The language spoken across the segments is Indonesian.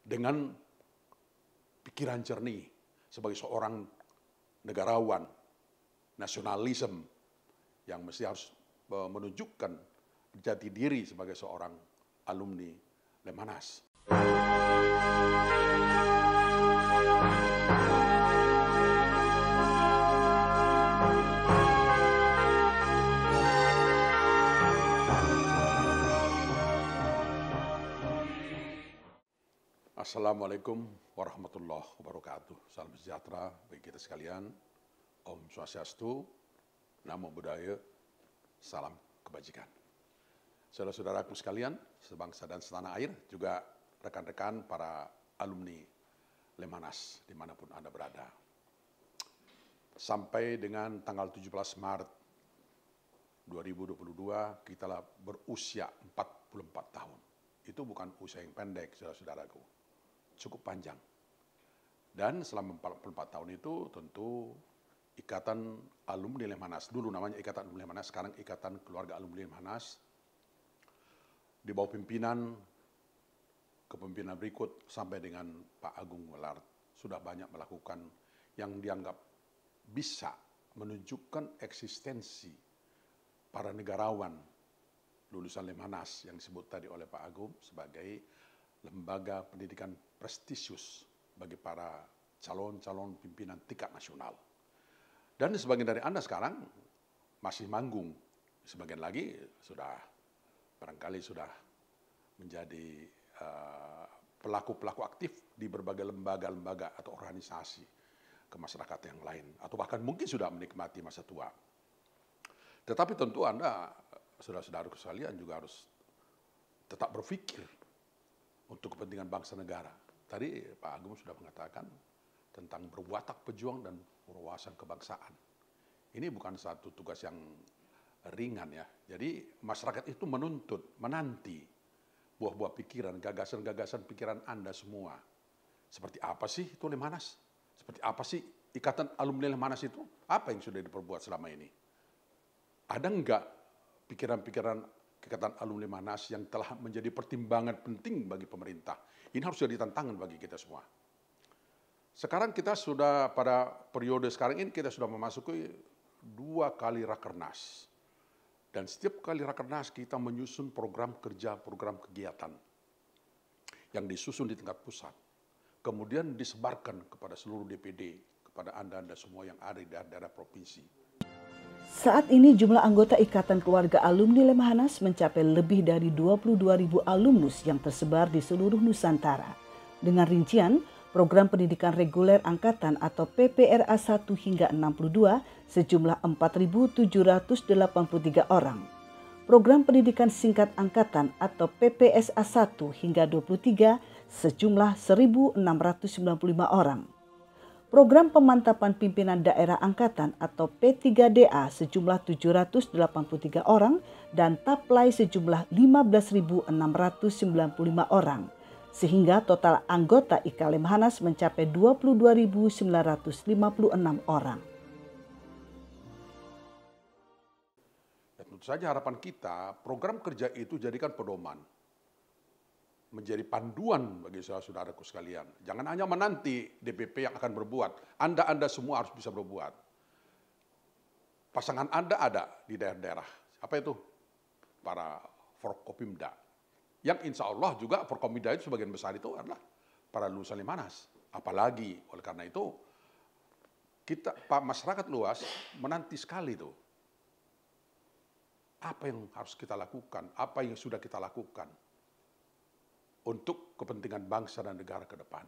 dengan pikiran jernih sebagai seorang negarawan, nasionalisme yang mesti harus menunjukkan jati diri sebagai seorang alumni Lemhanas. Assalamualaikum warahmatullahi wabarakatuh. Salam sejahtera bagi kita sekalian. Om Swastiastu, Namo Buddhaya, salam kebajikan. Saudara-saudaraku sekalian, sebangsa dan setanah air, juga rekan-rekan para alumni Lemhanas dimanapun Anda berada. Sampai dengan tanggal 17 Maret 2022, kita berusia 44 tahun. Itu bukan usia yang pendek, saudara-saudaraku. Cukup panjang. Dan selama 44 tahun itu tentu Ikatan Alumni Lemhanas, dulu namanya Ikatan Alumni Lemhanas, sekarang Ikatan Keluarga Alumni Lemhanas, di bawah kepemimpinan berikut sampai dengan Pak Agung Welard, sudah banyak melakukan yang dianggap bisa menunjukkan eksistensi para negarawan lulusan Lemhanas yang disebut tadi oleh Pak Agung sebagai lembaga pendidikan prestisius bagi para calon-calon pimpinan tingkat nasional. Dan sebagian dari Anda sekarang masih manggung, sebagian lagi barangkali sudah menjadi pelaku-pelaku aktif di berbagai lembaga-lembaga atau organisasi kemasyarakatan yang lain, atau bahkan mungkin sudah menikmati masa tua. Tetapi tentu Anda, saudara-saudara sekalian, juga harus tetap berpikir untuk kepentingan bangsa negara. Tadi Pak Agung sudah mengatakan tentang berwatak pejuang dan wawasan kebangsaan. Ini bukan satu tugas yang ringan ya. Jadi masyarakat itu menanti buah-buah pikiran, gagasan-gagasan pikiran Anda semua. Seperti apa sih itu Lemhanas? Seperti apa sih Ikatan Alumni Lemhanas itu? Apa yang sudah diperbuat selama ini? Ada enggak pikiran-pikiran Ikatan Alumni Lemhanas yang telah menjadi pertimbangan penting bagi pemerintah? Ini harus jadi tantangan bagi kita semua. Sekarang kita sudah pada periode sekarang ini kita sudah memasuki 2 kali Rakernas. Dan setiap kali Rakernas kita menyusun program kerja, program kegiatan yang disusun di tingkat pusat. Kemudian disebarkan kepada seluruh DPD, kepada Anda-Anda semua yang ada di daerah-daerah provinsi. Saat ini jumlah anggota Ikatan Keluarga Alumni Lemhanas mencapai lebih dari 22.000 alumnus yang tersebar di seluruh Nusantara. Dengan rincian, program pendidikan reguler angkatan atau PPRA 1 hingga 62 sejumlah 4.783 orang. Program pendidikan singkat angkatan atau PPSA 1 hingga 23 sejumlah 1.695 orang. Program pemantapan pimpinan daerah angkatan atau P3DA sejumlah 783 orang dan taplai sejumlah 15.695 orang. Sehingga total anggota IKA Lemhanas mencapai 22.956 orang. Dan tentu saja harapan kita, program kerja itu jadikan pedoman. Menjadi panduan bagi saudara-saudaraku sekalian. Jangan hanya menanti DPP yang akan berbuat. Anda semua harus bisa berbuat. Pasangan Anda ada di daerah-daerah. Apa itu? Para Forkopimda. Yang insya Allah juga Forkopimda itu sebagian besar itu adalah para lulusan Lemhanas. Apalagi oleh karena itu kita masyarakat luas menanti sekali itu. Apa yang harus kita lakukan? Apa yang sudah kita lakukan untuk kepentingan bangsa dan negara ke depan?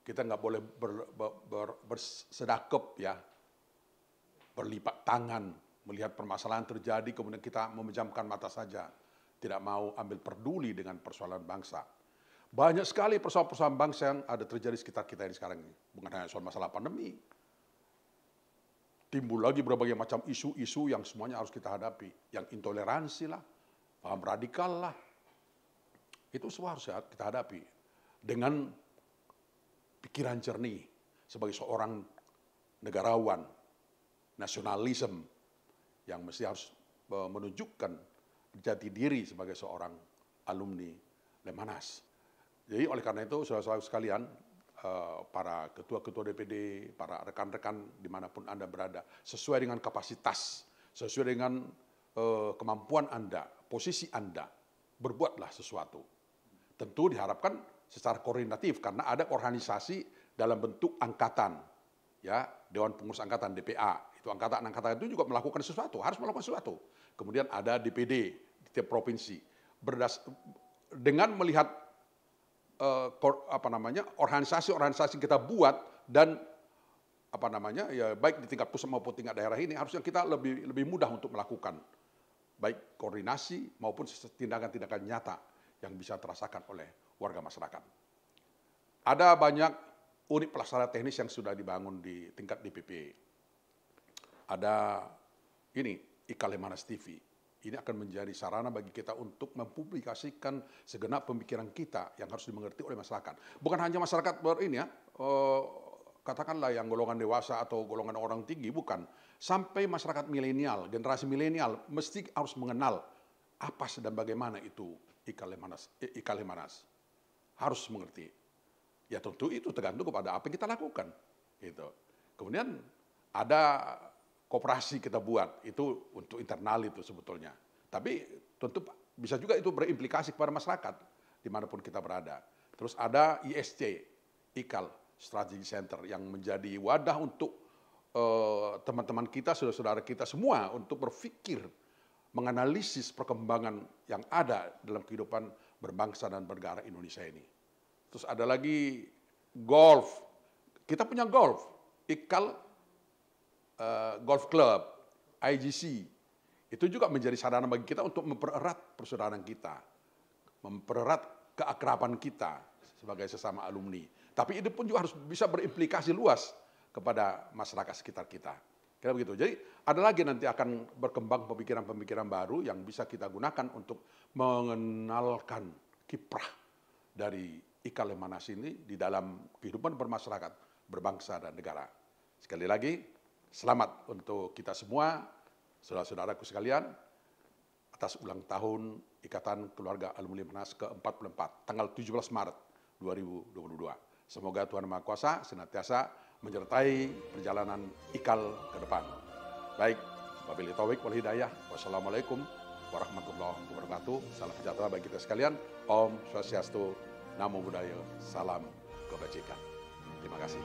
Kita nggak boleh bersedekap ya, berlipat tangan melihat permasalahan terjadi kemudian kita memejamkan mata saja. Tidak mau ambil peduli dengan persoalan bangsa. Banyak sekali persoalan-persoalan bangsa yang ada terjadi di sekitar kita ini sekarang ini. Bukan hanya soal masalah pandemi. Timbul lagi berbagai macam isu-isu yang semuanya harus kita hadapi. Yang intoleransi lah, paham radikal lah. Itu semua harus kita hadapi. Dengan pikiran jernih sebagai seorang negarawan, nasionalisme yang mesti harus menunjukkan jati diri sebagai seorang alumni Lemhanas. Jadi oleh karena itu, saudara-saudara sekalian, para ketua-ketua DPD, para rekan-rekan dimanapun Anda berada, sesuai dengan kapasitas, sesuai dengan kemampuan Anda, posisi Anda, berbuatlah sesuatu. Tentu diharapkan secara koordinatif, karena ada organisasi dalam bentuk angkatan, ya, Dewan Pengurus Angkatan, DPA. Itu angkatan-angkatan itu juga melakukan sesuatu, harus melakukan sesuatu. Kemudian ada DPD di tiap provinsi. Dengan melihat organisasi-organisasi kita buat dan ya baik di tingkat pusat maupun tingkat daerah ini, harusnya kita lebih mudah untuk melakukan baik koordinasi maupun tindakan-tindakan nyata yang bisa terasakan oleh warga masyarakat. Ada banyak unit pelaksana teknis yang sudah dibangun di tingkat DPP. Ada ini IKAL Lemanas TV. Ini akan menjadi sarana bagi kita untuk mempublikasikan segenap pemikiran kita yang harus dimengerti oleh masyarakat. Bukan hanya masyarakat katakanlah yang golongan dewasa atau golongan orang tinggi, bukan. Sampai masyarakat milenial, generasi milenial mesti harus mengenal apa dan bagaimana itu IKAL Lemanas. Harus mengerti. Ya tentu itu tergantung kepada apa yang kita lakukan. Gitu. Kemudian ada koperasi kita buat, itu untuk internal itu sebetulnya. Tapi tentu bisa juga itu berimplikasi kepada masyarakat dimanapun kita berada. Terus ada ISC, IKAL Strategy Center, yang menjadi wadah untuk teman-teman kita, saudara-saudara kita semua untuk berpikir, menganalisis perkembangan yang ada dalam kehidupan berbangsa dan bernegara Indonesia ini. Terus ada lagi golf. Kita punya golf, IKAL Golf Club, IGC, itu juga menjadi sarana bagi kita untuk mempererat persaudaraan kita, mempererat keakraban kita sebagai sesama alumni. Tapi itu pun juga harus bisa berimplikasi luas kepada masyarakat sekitar kita. Kira begitu. Jadi ada lagi nanti akan berkembang pemikiran-pemikiran baru yang bisa kita gunakan untuk mengenalkan kiprah dari IKAL Lemanas ini di dalam kehidupan bermasyarakat, berbangsa dan negara. Sekali lagi, selamat untuk kita semua, saudara-saudaraku sekalian, atas ulang tahun Ikatan Keluarga Alumni Lemanas ke-44, tanggal 17 Maret 2022. Semoga Tuhan Maha Kuasa senantiasa menyertai perjalanan IKAL ke depan. Baik, wabillahi taufiq wal hidayah. Wassalamualaikum warahmatullahi wabarakatuh. Salam sejahtera bagi kita sekalian. Om Swastiastu, Namo Buddhaya, salam kebajikan. Terima kasih.